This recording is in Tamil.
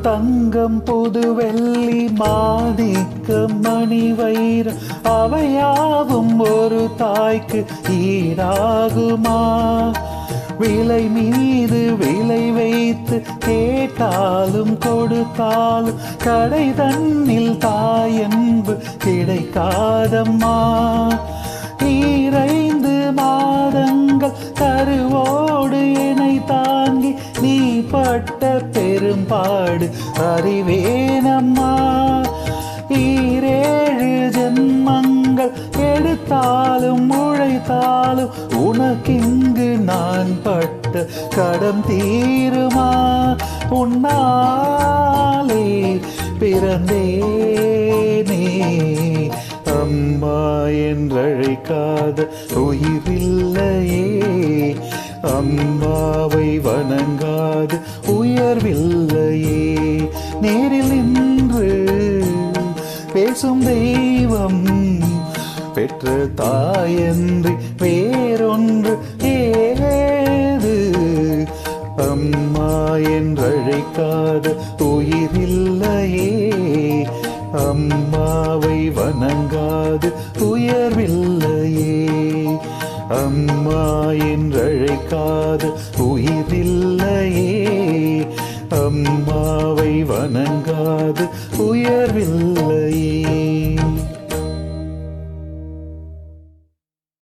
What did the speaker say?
தங்கம் புது வெள்ளி மாணிக்கம் மணி வைரம் அவையாவும் ஒரு தாய்க்கு ஈடாகுமா? விலை மீது விலை வைத்து கேட்டாலும் கொடுத்தாலும் கடை தன்னில் தாயன்பு கிடைக்காதம்மா. 2 மாதங்கள் கருவோடு என்னை தாங்கி நீ பட்ட பெரும்பாடு அறிவேனம்மா. 7 ஜென்மங்கள் எடுத்தாலும் உழைத்தாலும் உனக்கிங்கு நான் பட்ட கடம் தீருமா? உன்னாலே பிறந்தேனே, அம்மா என்றழைக்காத உயிரில்லையே. அம்மாவை வணங்காது உயர்வில்லையே. நேரில் நின்று பேசும் தெய்வம் பெற்ற தாயன்றி வேறொன்று ஏது? அம்மா என்றழைக்காத உயிரில்லையே. அம்மாவை வணங்காது உயர்வில்லையே. அம்மா என்றழைக்காத உயிரில்லையே. அம்மாவை வணங்காது உயர்வில்லையே.